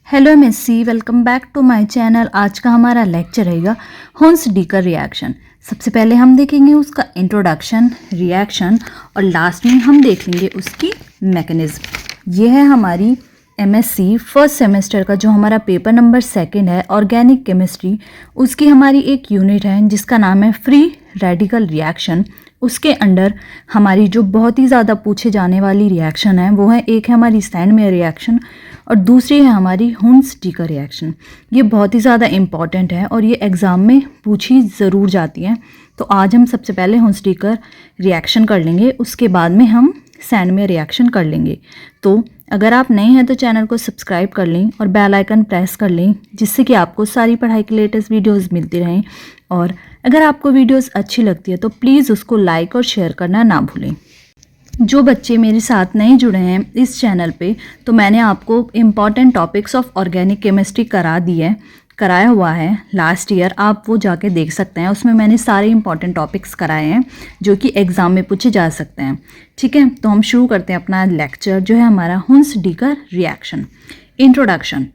Hello MSc, welcome back to my channel. आज का हमारा लेक्चर रहेगा हुंस-डीकर रिएक्शन। सबसे पहले हम देखेंगे उसका इंट्रोडक्शन, रिएक्शन और लास्ट में हम देख लेंगे उसकी मैकेनिज्म। ये है हमारी एमएससी फर्स्ट सेमेस्टर का जो हमारा पेपर नंबर 2 है, ऑर्गेनिक केमिस्ट्री। उसकी हमारी एक यूनिट है जिसका नाम है फ्री रेडिकल रिएक्शन। उसके अंडर हमारी जो बहुत ही ज़्यादा पूछे जाने वाली रिएक्शन है वो है, एक है हमारी स्टैंडमेयर रिएक्शन और दूसरी है हमारी हुंस-डीकर रिएक्शन। ये बहुत ही ज़्यादा इम्पॉर्टेंट है और ये एग्ज़ाम में पूछी ज़रूर जाती है। तो आज हम सबसे पहले हुंस-डीकर रिएक्शन कर लेंगे, उसके बाद में हम स्टैंडमेयर रिएक्शन कर लेंगे। तो अगर आप नए हैं तो चैनल को सब्सक्राइब कर लें और बेल आइकन प्रेस कर लें, जिससे कि आपको सारी पढ़ाई की लेटेस्ट वीडियोस मिलती रहें। और अगर आपको वीडियोस अच्छी लगती है तो प्लीज़ उसको लाइक और शेयर करना ना भूलें। जो बच्चे मेरे साथ नहीं जुड़े हैं इस चैनल पे, तो मैंने आपको important topics of organic chemistry कराया हुआ है लास्ट ईयर। आप वो जाके देख सकते हैं, उसमें मैंने सारे इंपॉर्टेंट टॉपिक्स कराए हैं जो कि एग्ज़ाम में पूछे जा सकते हैं। ठीक है, तो हम शुरू करते हैं अपना लेक्चर जो है हमारा Hunsdiecker reaction. Introduction.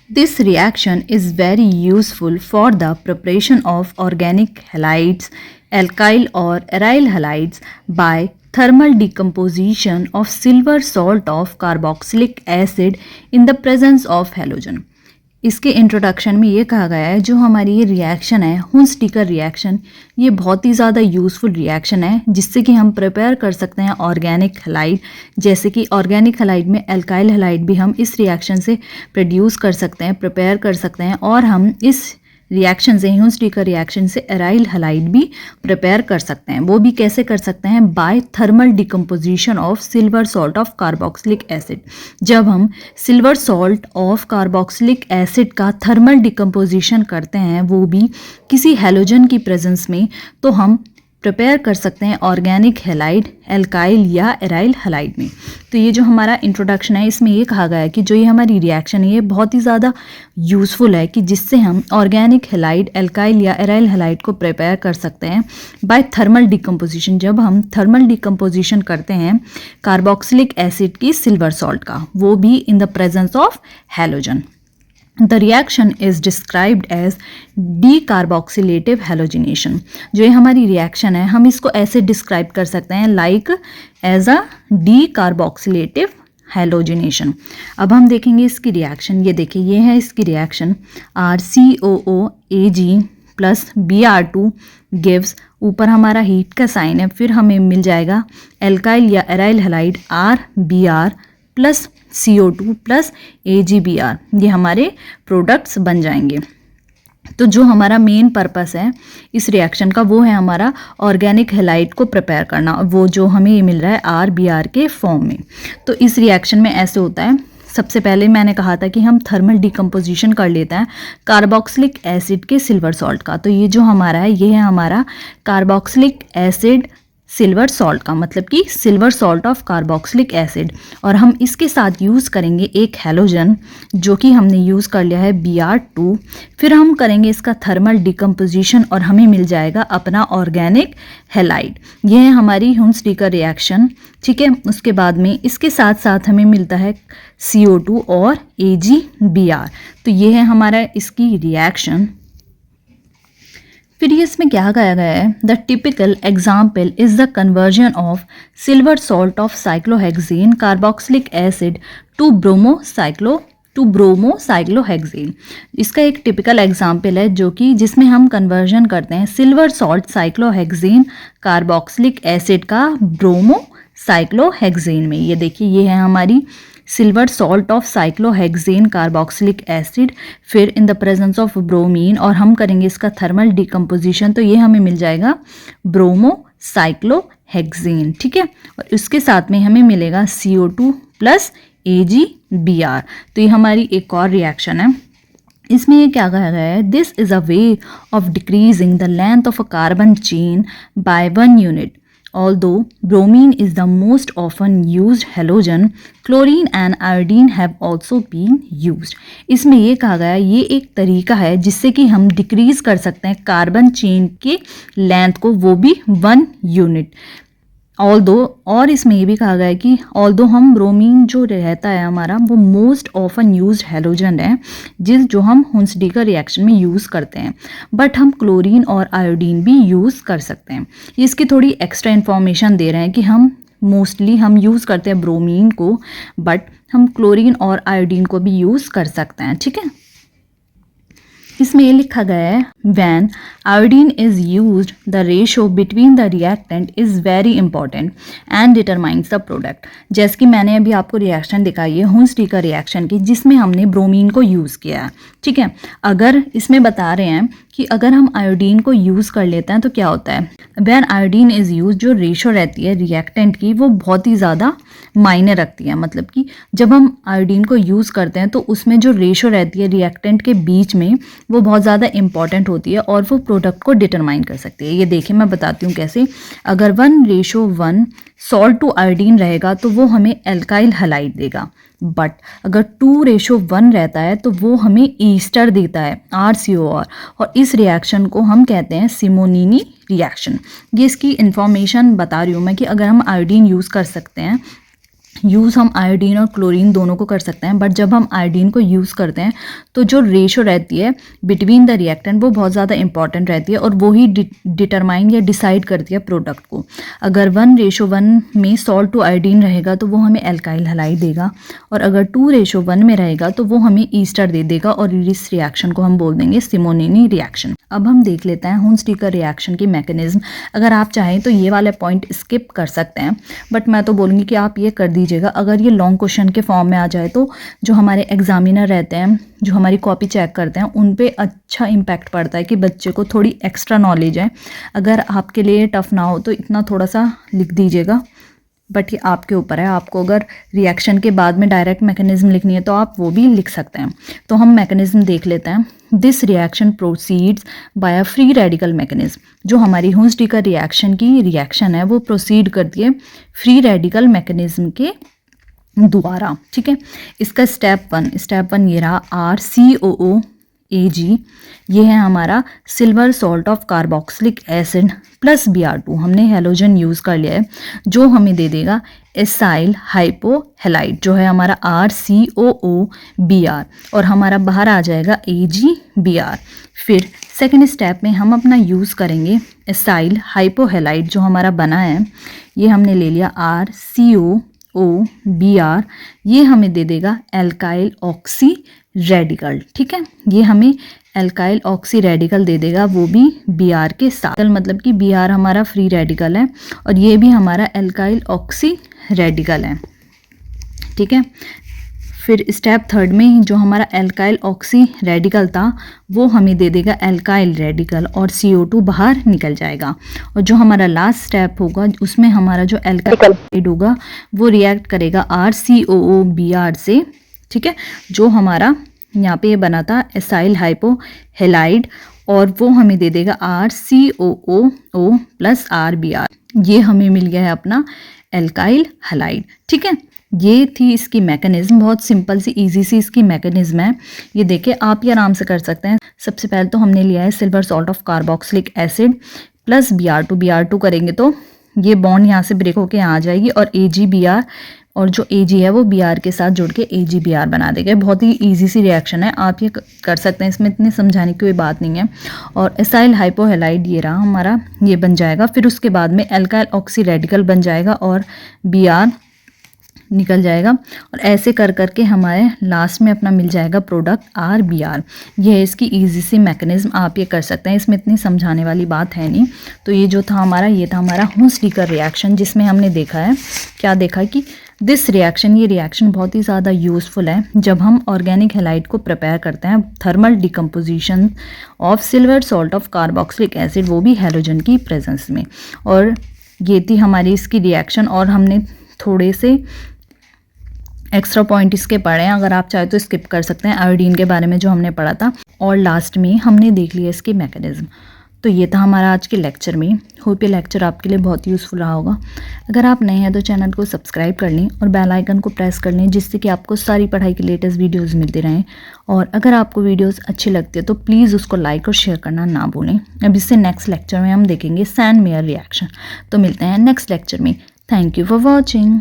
This reaction is very useful for the preparation of organic halides, alkyl or aryl halides by thermal decomposition of silver salt of carboxylic acid in the presence of halogen. इसके introduction में ये कहा गया है जो हमारी ये reaction है हुंस-डीकर रिएक्शन, ये बहुत ही ज़्यादा यूज़फुल रिएक्शन है जिससे कि हम प्रिपेयर कर सकते हैं ऑर्गेनिक हैलाइड। जैसे कि ऑर्गेनिक हैलाइड में एल्काइल हैलाइड भी हम इस रिएक्शन से प्रोड्यूस कर सकते हैं, प्रिपेयर कर सकते हैं, और हम इस रिएक्शन से, हुंस-डीकर रिएक्शन से एराइल हैलाइड भी प्रिपेयर कर सकते हैं। वो भी कैसे कर सकते हैं? By thermal decomposition of silver salt of carboxylic acid. जब हम silver salt of carboxylic acid का थर्मल डिकम्पोजिशन करते हैं, वो भी किसी हैलोजन की प्रेजेंस में, तो हम प्रिपेयर कर सकते हैं ऑर्गेनिक हैलाइड एल्काइल या एराइल हैलाइड में। तो ये जो हमारा इंट्रोडक्शन है इसमें ये कहा गया है कि जो ये हमारी रिएक्शन है ये बहुत ही ज़्यादा यूज़फुल है कि जिससे हम ऑर्गेनिक हैलाइड एल्काइल या एराइल हैलाइड को प्रिपेयर कर सकते हैं बाय थर्मल डिकम्पोजिशन। जब हम थर्मल डिकम्पोजिशन करते हैं कार्बोक्सिलिक एसिड की सिल्वर सॉल्ट का, वो भी इन the presence of halogen. The reaction is described as decarboxylative halogenation। जो ये हमारी रिएक्शन है हम इसको ऐसे डिस्क्राइब कर सकते हैं like as a decarboxylative halogenation। अब हम देखेंगे इसकी रिएक्शन। ये देखिए, ये है इसकी reaction RCOOAg plus Br2 gives, ऊपर हमारा हीट का साइन है, फिर हमें मिल जाएगा एल्काइल या aryl halide RBr plus CO2 plus AgBr। ये हमारे प्रोडक्ट्स बन जाएंगे। तो जो हमारा मेन पर्पस है इस रिएक्शन का वो है हमारा ऑर्गेनिक हैलाइड को प्रिपेयर करना, और वो जो हमें ये मिल रहा है RBr के फॉर्म में। तो इस रिएक्शन में ऐसे होता है, सबसे पहले मैंने कहा था कि हम थर्मल डिकम्पोजिशन कर लेते हैं कार्बोक्सिलिक एसिड के सिल्वर सॉल्ट का। तो ये जो हमारा है ये है हमारा कार्बोक्सिलिक एसिड सिल्वर सॉल्ट का, मतलब कि silver salt of carboxylic acid, और हम इसके साथ यूज़ करेंगे एक हैलोजन जो कि हमने यूज़ कर लिया है Br2। फिर हम करेंगे इसका थर्मल डिकम्पोजिशन और हमें मिल जाएगा अपना ऑर्गेनिक हैलाइड। ये है हमारी हुंस-डीकर रिएक्शन। ठीक है, उसके बाद में इसके साथ साथ हमें मिलता है CO2 और AgBr। तो ये है हमारा इसकी रिएक्शन। फिर ये इसमें क्या कहा गया है? The typical example is the conversion of silver salt of cyclohexane carboxylic acid to bromocyclohexane. इसका एक टिपिकल एग्जाम्पल है जो कि जिसमें हम कन्वर्जन करते हैं silver salt cyclohexane carboxylic acid का ब्रोमोसाइक्लोहेक्सेन में। ये देखिए, ये है हमारी silver salt of cyclohexane carboxylic acid, फिर in the presence of bromine, और हम करेंगे इसका थर्मल डिकम्पोजिशन, तो ये हमें मिल जाएगा ब्रोमोसाइक्लोहेक्सेन। ठीक है, और इसके साथ में हमें मिलेगा CO2 प्लस AgBr। तो ये हमारी एक और रिएक्शन है। इसमें ये क्या कहा गया है? This is a way of decreasing the length of a carbon chain by 1 unit. Although bromine is the most often used halogen, chlorine and iodine have also been used। इसमें ये कहा गया ये एक तरीका है जिससे कि हम डिक्रीज कर सकते हैं कार्बन चेन के लेंथ को, वो भी 1 यूनिट। और इसमें ये भी कहा गया है कि ऑल्दो हम ब्रोमीन जो रहता है हमारा वो मोस्ट ऑफन यूज्ड हैलोजन है जो हम हुंसडीकर रिएक्शन में यूज़ करते हैं, बट हम क्लोरीन और आयोडीन भी यूज़ कर सकते हैं। इसकी थोड़ी एक्स्ट्रा इन्फॉर्मेशन दे रहे हैं कि हम मोस्टली हम यूज़ करते हैं ब्रोमीन को, बट हम क्लोरीन और आयोडीन को भी यूज़ कर सकते हैं। ठीक है, इसमें ये लिखा गया है when iodine is used the ratio between the reactant is very important and determines the product. जैसे कि मैंने अभी आपको रिएक्शन दिखाई है हुंसडीकर रिएक्शन की, जिसमें हमने ब्रोमीन को यूज़ किया है। ठीक है, अगर इसमें बता रहे हैं कि अगर हम आयोडीन को यूज़ कर लेते हैं तो क्या होता है, व्हेन आयोडीन इज़ यूज, जो रेशो रहती है रिएक्टेंट की वो बहुत ही ज़्यादा मायने रखती है। मतलब कि जब हम आयोडीन को यूज़ करते हैं तो उसमें जो रेशो रहती है रिएक्टेंट के बीच में वो बहुत ज़्यादा इंपॉर्टेंट होती है और वो प्रोडक्ट को डिटरमाइन कर सकती है। ये देखिए मैं बताती हूँ कैसे। अगर 1:1 सॉल्ट टू आयोडीन रहेगा तो वो हमें एल्काइल हैलाइड देगा, बट अगर 2:1 रहता है तो वो हमें ईस्टर देता है RCOR, और इस रिएक्शन को हम कहते हैं सिमोनीनी रिएक्शन। ये इसकी इंफॉर्मेशन बता रही हूँ मैं कि अगर हम आयोडीन यूज़ कर सकते हैं, हम आयोडीन और क्लोरीन दोनों को कर सकते हैं, बट जब हम आयोडीन को यूज़ करते हैं तो जो रेशो रहती है बिटवीन द रिएक्टेंट वो बहुत ज़्यादा इंपॉर्टेंट रहती है और वो ही डिटरमाइन या डिसाइड करती है प्रोडक्ट को। अगर 1:1 में सॉल्ट टू आयोडीन रहेगा तो वो हमें एल्काइल हैलाइड देगा, और अगर 2:1 में रहेगा तो वो हमें ईस्टर दे देगा, और इस रिएक्शन को हम बोल देंगे सिमोनीनी रिएक्शन। अब हम देख लेते हैं हुंसडीकर रिएक्शन की मैकेनिज्म। अगर आप चाहें तो ये वाले पॉइंट स्किप कर सकते हैं, बट मैं तो बोलूँगी कि आप ये कर दीजिएगा। अगर ये लॉन्ग क्वेश्चन के फॉर्म में आ जाए तो जो हमारे एग्जामिनर रहते हैं, जो हमारी कॉपी चेक करते हैं, उन पे अच्छा इम्पैक्ट पड़ता है कि बच्चे को थोड़ी एक्स्ट्रा नॉलेज है। अगर आपके लिए टफ ना हो तो इतना थोड़ा सा लिख दीजिएगा, बट ये आपके ऊपर है। आपको अगर रिएक्शन के बाद में डायरेक्ट मैकेनिज्म लिखनी है तो आप वो भी लिख सकते हैं। तो हम मैकेनिज्म देख लेते हैं। This reaction proceeds by a free radical mechanism. जो हमारी हुंसडीकर रिएक्शन की रिएक्शन है वो प्रोसीड करती है फ्री रेडिकल मैकेनिज्म के द्वारा। ठीक है, इसका स्टेप वन ये रहा RCOOAg। ये है हमारा silver salt of carboxylic acid plus Br2। हमने हेलोजन यूज़ कर लिया है, जो हमें दे देगा एसाइल हाइपोहेलाइड, जो है हमारा RCOOBr, और हमारा बाहर आ जाएगा AgBr। फिर सेकेंड स्टेप में हम अपना यूज़ करेंगे एसाइल हाइपोहेलाइड, जो हमारा बना है ये हमने ले लिया RCOOBr। ये हमें दे देगा एल्काइल ऑक्सी रेडिकल। ठीक है, ये हमें एल्काइल ऑक्सी रेडिकल दे देगा, वो भी Br के साथ। मतलब कि Br हमारा फ्री रेडिकल है और ये भी हमारा एल्काइल ऑक्सी रेडिकल है। ठीक है, फिर स्टेप थर्ड में जो हमारा एल्काइल ऑक्सी रेडिकल था वो हमें दे देगा एल्काइल रेडिकल, और CO2 बाहर निकल जाएगा। और जो हमारा लास्ट स्टेप होगा उसमें हमारा जो एल्काइल होगा वो रिएक्ट करेगा RCOOBr से। ठीक है, जो हमारा यहाँ पे ये बना था एसाइल हाइपोहेलाइड, और वो हमें दे देगा RCOO प्लस RBr। ये हमें मिल गया है अपना एल्काइल हैलाइड। ठीक है, ये थी इसकी मैकेनिज्म। बहुत सिंपल सी इजी सी इसकी मैकेनिज्म है। ये देखिए आप ये आराम से कर सकते हैं। सबसे पहले तो हमने लिया है silver salt of carboxylic acid plus Br2 करेंगे तो ये बॉन्ड यहाँ से ब्रेक होके यहाँ आ जाएगी, और AgBr, और जो Ag है वो Br के साथ जुड़ के AgBr बना देगा। बहुत ही इजी सी रिएक्शन है, आप ये कर सकते हैं, इसमें इतनी समझाने की कोई बात नहीं है। और एसाइल हाइपोहेलाइड ये रहा हमारा, ये बन जाएगा। फिर उसके बाद में एल्काइल ऑक्सी रेडिकल बन जाएगा और Br निकल जाएगा, और ऐसे कर करके हमारे लास्ट में अपना मिल जाएगा प्रोडक्ट RBr। यह है इसकी इजी सी मैकेनिज्म, आप ये कर सकते हैं, इसमें इतनी समझाने वाली बात है नहीं। तो ये जो था हमारा, ये था हमारा हुंसडीकर रिएक्शन, जिसमें हमने देखा है क्या देखा कि दिस रिएक्शन, ये रिएक्शन बहुत ही ज़्यादा यूज़फुल है जब हम ऑर्गेनिक हैलाइड को प्रिपेयर करते हैं thermal decomposition of silver salt of carboxylic acid, वो भी हैलोजन की प्रेजेंस में। और ये थी हमारी इसकी रिएक्शन, और हमने थोड़े से एक्स्ट्रा पॉइंट इसके पढ़े हैं, अगर आप चाहे तो स्किप कर सकते हैं, आयोडीन के बारे में जो हमने पढ़ा था, और लास्ट में हमने देख लिया इसकी मैकेनिज्म। तो ये था हमारा आज के लेक्चर में। होप ये लेक्चर आपके लिए बहुत यूज़फुल रहा होगा। अगर आप नए हैं तो चैनल को सब्सक्राइब कर लें और बेल आइकन को प्रेस कर लें, जिससे कि आपको सारी पढ़ाई की लेटेस्ट वीडियोस मिलती रहें। और अगर आपको वीडियोस अच्छी लगती है तो प्लीज़ उसको लाइक और शेयर करना ना भूलें। अब इससे नेक्स्ट लेक्चर में हम देखेंगे सैंड मेयर रिएक्शन। तो मिलते हैं नेक्स्ट लेक्चर में। Thank you for watching.